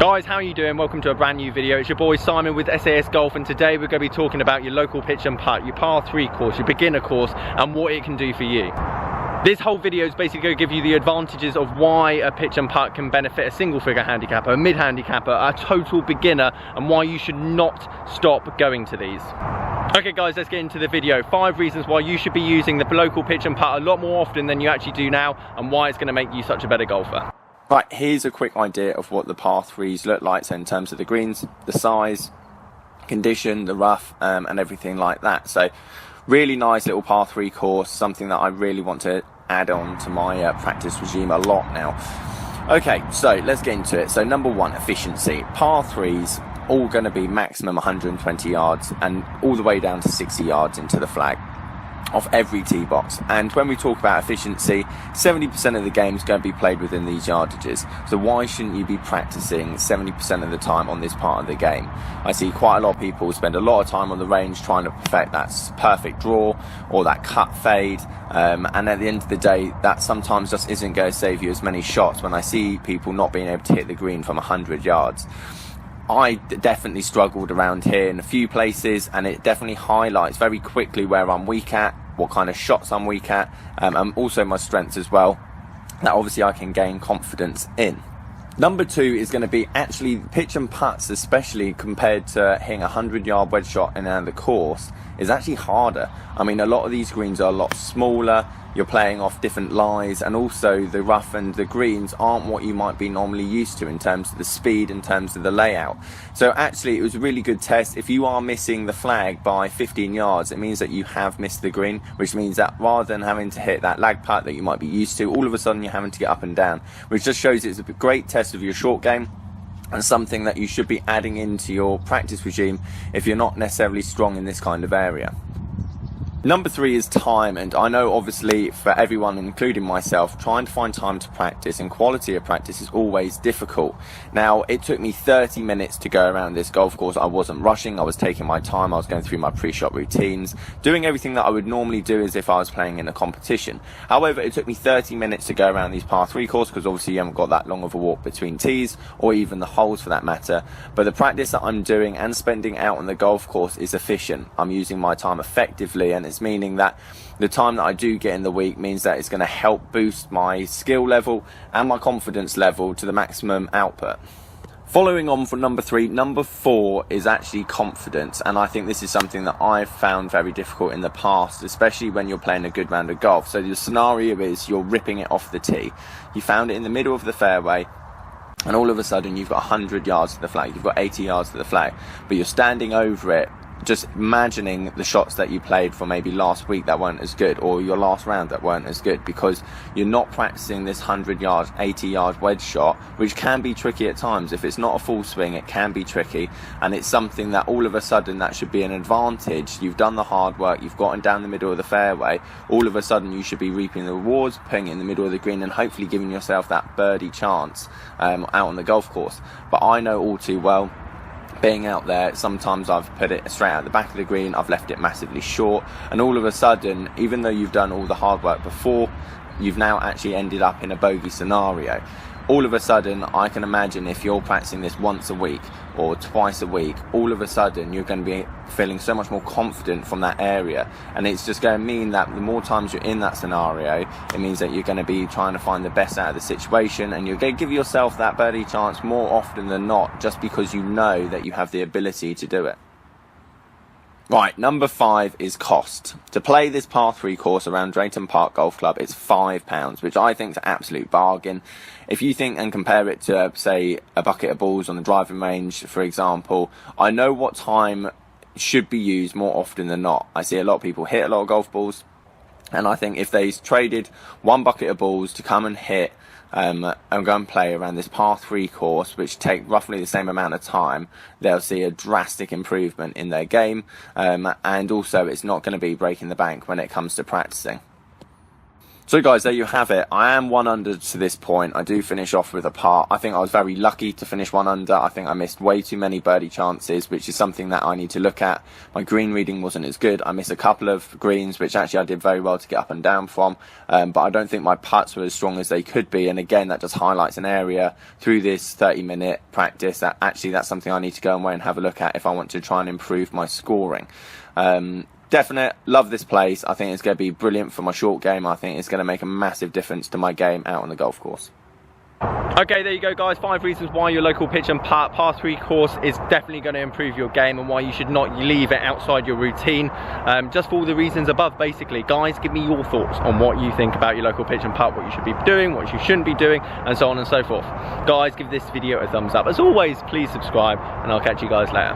Guys, how are you doing? Welcome to a brand new video. It's your boy Simon with SAS Golf, and today we're going to be talking about your local pitch and putt, your par 3 course, your beginner course, and what it can do for you. This whole video is basically going to give you the advantages of why a pitch and putt can benefit a single figure handicapper, a mid handicapper, a total beginner, and why you should not stop going to these. Okay guys, let's get into the video. 5 reasons why you should be using the local pitch and putt a lot more often than you actually do now, and why it's going to make you such a better golfer. Right, here's a quick idea of what the par 3s look like, so in terms of the greens, the size, condition, the rough, and everything like that. So really nice little par 3 course, something that I really want to add on to my practice regime a lot now. Okay, so let's get into it. So number 1, efficiency. Par 3s, all going to be maximum 120 yards and all the way down to 60 yards into the flag off every tee box. And when we talk about efficiency, 70% of the game is going to be played within these yardages. So why shouldn't you be practicing 70% of the time on this part of the game? I see quite a lot of people spend a lot of time on the range trying to perfect that perfect draw or that cut fade, and at the end of the day that sometimes just isn't going to save you as many shots. When I see people not being able to hit the green from 100 yards, I definitely struggled around here in a few places, and it definitely highlights very quickly where I'm weak at, what kind of shots I'm weak at, and also my strengths as well, that obviously I can gain confidence in. Number 2 is going to be actually pitch and putts, especially compared to hitting a 100-yard wedge shot in the course, is actually harder. I mean, a lot of these greens are a lot smaller, you're playing off different lies, and also the rough and the greens aren't what you might be normally used to in terms of the speed, in terms of the layout. So actually it was a really good test. If you are missing the flag by 15 yards, it means that you have missed the green, which means that rather than having to hit that lag putt that you might be used to, all of a sudden you're having to get up and down, which just shows it's a great test of your short game and something that you should be adding into your practice regime if you're not necessarily strong in this kind of area. Number 3 is time, and I know obviously for everyone, including myself, trying to find time to practice and quality of practice is always difficult. Now, it took me 30 minutes to go around this golf course. I wasn't rushing, I was taking my time, I was going through my pre-shot routines, doing everything that I would normally do as if I was playing in a competition. However, it took me 30 minutes to go around these par 3 courses because obviously you haven't got that long of a walk between tees, or even the holes for that matter. But the practice that I'm doing and spending out on the golf course is efficient. I'm using my time effectively, and it's meaning that the time that I do get in the week means that it's going to help boost my skill level and my confidence level to the maximum output. Following on from number 3, number 4 is actually confidence, and I think this is something that I've found very difficult in the past, especially when you're playing a good round of golf. So the scenario is you're ripping it off the tee, you found it in the middle of the fairway, and all of a sudden you've got 100 yards to the flag, you've got 80 yards to the flag, but you're standing over it, just imagining the shots that you played for maybe last week that weren't as good, or your last round that weren't as good, because you're not practicing this 100 yards, 80 yard wedge shot, which can be tricky at times. If it's not a full swing, it can be tricky, and it's something that all of a sudden that should be an advantage. You've done the hard work, you've gotten down the middle of the fairway, all of a sudden you should be reaping the rewards, putting it in the middle of the green, and hopefully giving yourself that birdie chance out on the golf course. But I know all too well, being out there, sometimes I've put it straight out the back of the green, I've left it massively short, and all of a sudden, even though you've done all the hard work before, you've now actually ended up in a bogey scenario. All of a sudden, I can imagine if you're practicing this once a week or twice a week, all of a sudden you're going to be feeling so much more confident from that area, and it's just going to mean that the more times you're in that scenario, it means that you're going to be trying to find the best out of the situation, and you're going to give yourself that birdie chance more often than not, just because you know that you have the ability to do it. Right, number 5 is cost. To play this par 3 course around Drayton Park Golf Club, it's £5, which I think is an absolute bargain. If you think and compare it to, say, a bucket of balls on the driving range, for example, I know what time should be used more often than not. I see a lot of people hit a lot of golf balls, and I think if they traded one bucket of balls to come and hit and go and play around this par 3 course, which take roughly the same amount of time, they'll see a drastic improvement in their game, and also it's not going to be breaking the bank when it comes to practicing. So guys, there you have it. I am 1 under to this point. I do finish off with a par. I think I was very lucky to finish 1 under. I think I missed way too many birdie chances, which is something that I need to look at. My green reading wasn't as good. I missed a couple of greens, which actually I did very well to get up and down from. But I don't think my putts were as strong as they could be. And again, that just highlights an area through this 30-minute practice that actually that's something I need to go away and have a look at if I want to try and improve my scoring. Definite, love this place. I think it's going to be brilliant for my short game. I think it's going to make a massive difference to my game out on the golf course. Okay, there you go guys, 5 reasons why your local pitch and putt par 3 course is definitely going to improve your game and why you should not leave it outside your routine. Just for all the reasons above basically. Guys, give me your thoughts on what you think about your local pitch and putt, what you should be doing, what you shouldn't be doing, and so on and so forth. Guys, give this video a thumbs up. As always, please subscribe and I'll catch you guys later.